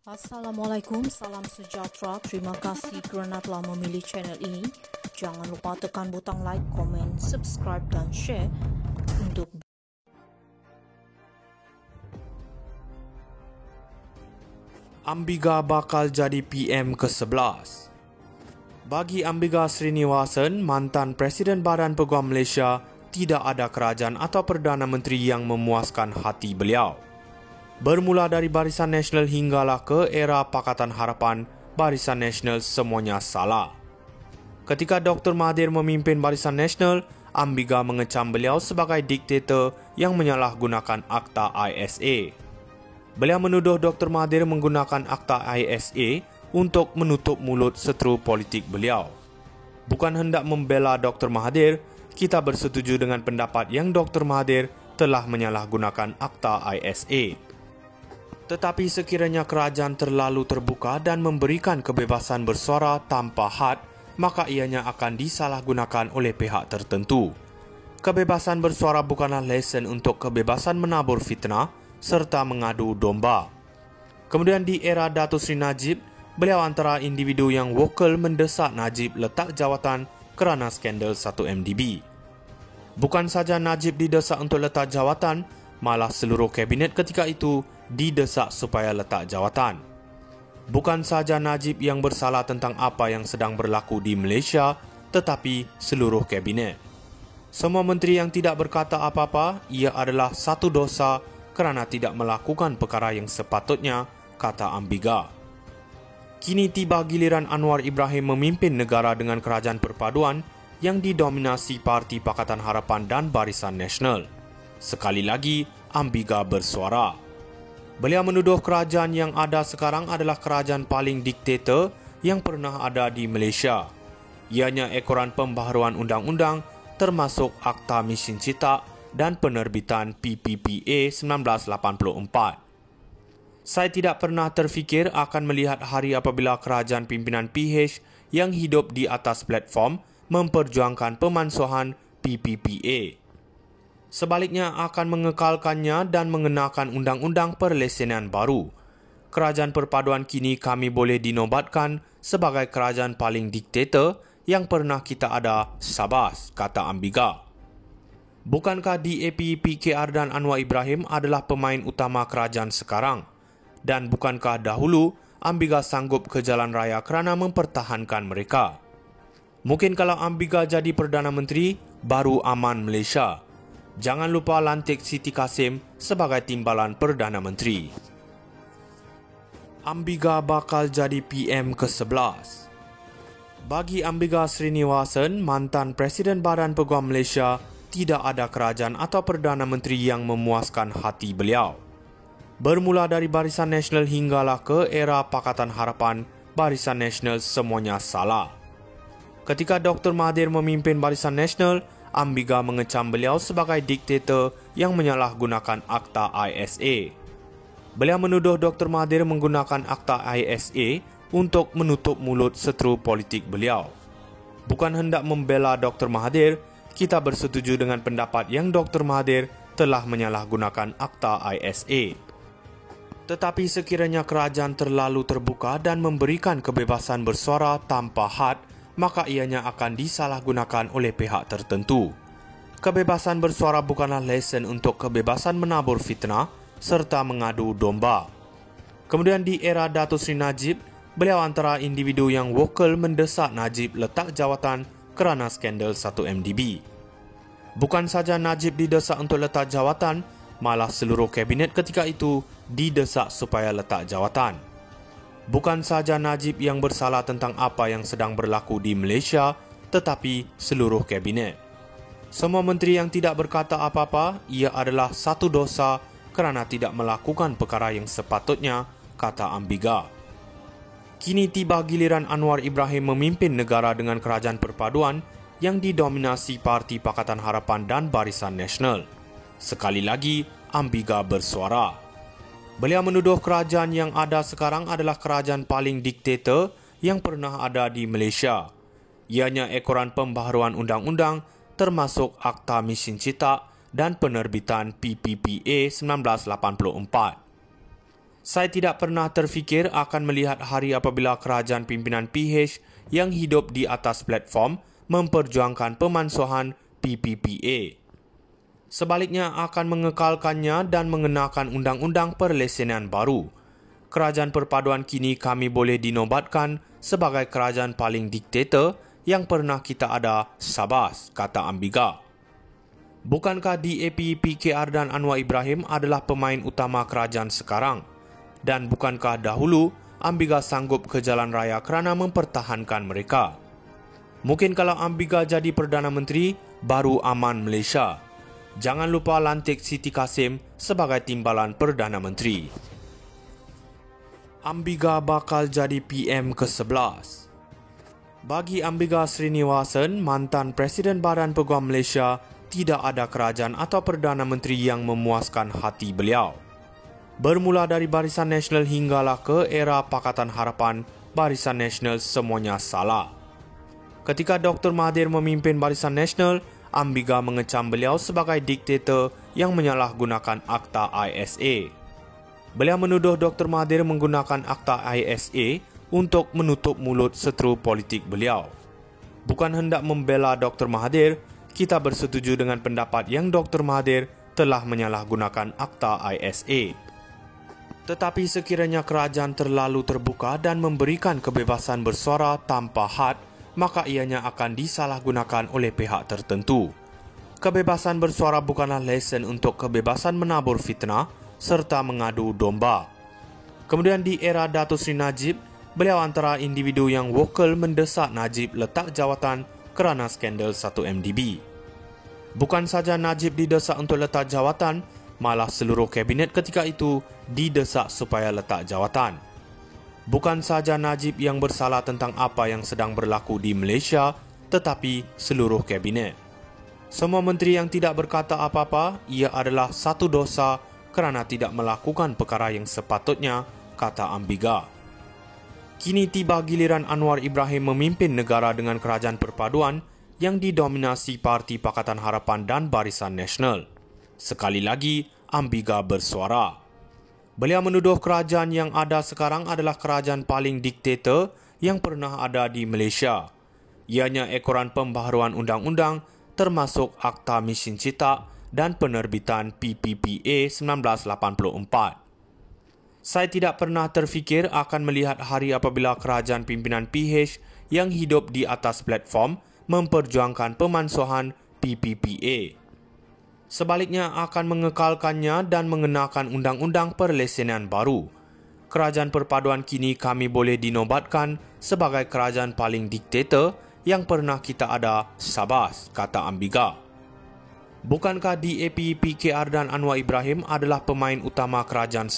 Assalamualaikum, salam sejahtera. Terima kasih kerana telah memilih channel ini. Jangan lupa tekan butang like, komen, subscribe dan share untuk Ambiga bakal jadi PM ke-11. Bagi Ambiga Srinivasan, mantan Presiden Badan Peguam Malaysia, tidak ada kerajaan atau Perdana Menteri yang memuaskan hati beliau. Bermula dari Barisan Nasional hinggalah ke era Pakatan Harapan, Barisan Nasional semuanya salah. Ketika Dr. Mahathir memimpin Barisan Nasional, Ambiga mengecam beliau sebagai diktator yang menyalahgunakan Akta ISA. Beliau menuduh Dr. Mahathir menggunakan Akta ISA untuk menutup mulut seteru politik beliau. Bukan hendak membela Dr. Mahathir, kita bersetuju dengan pendapat yang Dr. Mahathir telah menyalahgunakan Akta ISA. Tetapi sekiranya kerajaan terlalu terbuka dan memberikan kebebasan bersuara tanpa had, maka ianya akan disalahgunakan oleh pihak tertentu. Kebebasan bersuara bukanlah lesen untuk kebebasan menabur fitnah serta mengadu domba. Kemudian di era Datuk Seri Najib, beliau antara individu yang vokal mendesak Najib letak jawatan kerana skandal 1MDB. Bukan saja Najib didesak untuk letak jawatan, malah seluruh kabinet ketika itu didesak supaya letak jawatan. Bukan saja Najib yang bersalah tentang apa yang sedang berlaku di Malaysia, tetapi seluruh kabinet. Semua menteri yang tidak berkata apa-apa, ia adalah satu dosa kerana tidak melakukan perkara yang sepatutnya, kata Ambiga. Kini tiba giliran Anwar Ibrahim memimpin negara dengan kerajaan perpaduan yang didominasi Parti Pakatan Harapan dan Barisan Nasional. Sekali lagi, Ambiga bersuara. Beliau menuduh kerajaan yang ada sekarang adalah kerajaan paling diktator yang pernah ada di Malaysia. Ianya ekoran pembaharuan undang-undang termasuk Akta Mesin Cetak dan penerbitan PPPA 1984. Saya tidak pernah terfikir akan melihat hari apabila kerajaan pimpinan PH yang hidup di atas platform memperjuangkan pemansuhan PPPA. Sebaliknya akan mengekalkannya dan mengenakan undang-undang perlesenan baru. Kerajaan perpaduan kini kami boleh dinobatkan sebagai kerajaan paling diktator yang pernah kita ada, Sabas, kata Ambiga. Bukankah DAP, PKR dan Anwar Ibrahim adalah pemain utama kerajaan sekarang? Dan bukankah dahulu Ambiga sanggup ke jalan raya kerana mempertahankan mereka? Mungkin kalau Ambiga jadi Perdana Menteri, baru aman Malaysia. Jangan lupa lantik Siti Kasim sebagai timbalan Perdana Menteri. Ambiga bakal jadi PM ke-11. Bagi Ambiga Srinivasan, mantan Presiden Badan Peguam Malaysia, tidak ada kerajaan atau Perdana Menteri yang memuaskan hati beliau. Bermula dari Barisan Nasional hinggalah ke era Pakatan Harapan, Barisan Nasional semuanya salah. Ketika Dr. Mahathir memimpin Barisan Nasional, Ambiga mengecam beliau sebagai diktator yang menyalahgunakan Akta ISA. Beliau menuduh Dr. Mahathir menggunakan Akta ISA untuk menutup mulut seteru politik beliau. Bukan hendak membela Dr. Mahathir, kita bersetuju dengan pendapat yang Dr. Mahathir telah menyalahgunakan Akta ISA. Tetapi sekiranya kerajaan terlalu terbuka dan memberikan kebebasan bersuara tanpa had, maka ianya akan disalahgunakan oleh pihak tertentu. Kebebasan bersuara bukanlah lesen untuk kebebasan menabur fitnah serta mengadu domba. Kemudian di era Datuk Seri Najib, beliau antara individu yang vokal mendesak Najib letak jawatan kerana skandal 1MDB. Bukan saja Najib didesak untuk letak jawatan, malah seluruh kabinet ketika itu didesak supaya letak jawatan. Bukan saja Najib yang bersalah tentang apa yang sedang berlaku di Malaysia, tetapi seluruh kabinet. Semua menteri yang tidak berkata apa-apa, ia adalah satu dosa kerana tidak melakukan perkara yang sepatutnya, kata Ambiga. Kini tiba giliran Anwar Ibrahim memimpin negara dengan kerajaan perpaduan yang didominasi Parti Pakatan Harapan dan Barisan Nasional. Sekali lagi, Ambiga bersuara. Beliau menuduh kerajaan yang ada sekarang adalah kerajaan paling diktator yang pernah ada di Malaysia. Ianya ekoran pembaharuan undang-undang termasuk Akta Mesin Cetak dan penerbitan PPPA 1984. Saya tidak pernah terfikir akan melihat hari apabila kerajaan pimpinan PH yang hidup di atas platform memperjuangkan pemansuhan PPPA. Sebaliknya akan mengekalkannya dan mengenakan undang-undang perlesenan baru. Kerajaan perpaduan kini kami boleh dinobatkan sebagai kerajaan paling diktator yang pernah kita ada, Sabas, kata Ambiga. Bukankah DAP, PKR dan Anwar Ibrahim adalah pemain utama kerajaan sekarang? Dan bukankah dahulu Ambiga sanggup ke jalan raya kerana mempertahankan mereka? Mungkin kalau Ambiga jadi Perdana Menteri, baru aman Malaysia. Jangan lupa lantik Siti Kasim sebagai timbalan Perdana Menteri. Ambiga bakal jadi PM ke-11. Bagi Ambiga Srinivasan, mantan Presiden Badan Peguam Malaysia, tidak ada kerajaan atau Perdana Menteri yang memuaskan hati beliau. Bermula dari Barisan Nasional hinggalah ke era Pakatan Harapan, Barisan Nasional semuanya salah. Ketika Dr. Mahathir memimpin Barisan Nasional, Ambiga mengecam beliau sebagai diktator yang menyalahgunakan Akta ISA. Beliau menuduh Dr. Mahathir menggunakan Akta ISA untuk menutup mulut seteru politik beliau. Bukan hendak membela Dr. Mahathir, kita bersetuju dengan pendapat yang Dr. Mahathir telah menyalahgunakan Akta ISA. Tetapi sekiranya kerajaan terlalu terbuka dan memberikan kebebasan bersuara tanpa had, maka ianya akan disalahgunakan oleh pihak tertentu. Kebebasan bersuara bukanlah lesen untuk kebebasan menabur fitnah serta mengadu domba. Kemudian di era Datuk Seri Najib, beliau antara individu yang vokal mendesak Najib letak jawatan kerana skandal 1MDB. Bukan saja Najib didesak untuk letak jawatan, malah seluruh kabinet ketika itu didesak supaya letak jawatan. Bukan saja Najib yang bersalah tentang apa yang sedang berlaku di Malaysia, tetapi seluruh kabinet. Semua menteri yang tidak berkata apa-apa, ia adalah satu dosa kerana tidak melakukan perkara yang sepatutnya, kata Ambiga. Kini tiba giliran Anwar Ibrahim memimpin negara dengan kerajaan perpaduan yang didominasi Parti Pakatan Harapan dan Barisan Nasional. Sekali lagi, Ambiga bersuara. Beliau menuduh kerajaan yang ada sekarang adalah kerajaan paling diktator yang pernah ada di Malaysia. Ianya ekoran pembaharuan undang-undang termasuk Akta Mesin Cetak dan penerbitan PPPA 1984. Saya tidak pernah terfikir akan melihat hari apabila kerajaan pimpinan PH yang hidup di atas platform memperjuangkan pemansuhan PPPA. Sebaliknya akan mengekalkannya dan mengenakan undang-undang perlesenan baru. Kerajaan perpaduan kini kami boleh dinobatkan sebagai kerajaan paling diktator yang pernah kita ada, Sabas, kata Ambiga. Bukankah DAP, PKR dan Anwar Ibrahim adalah pemain utama kerajaan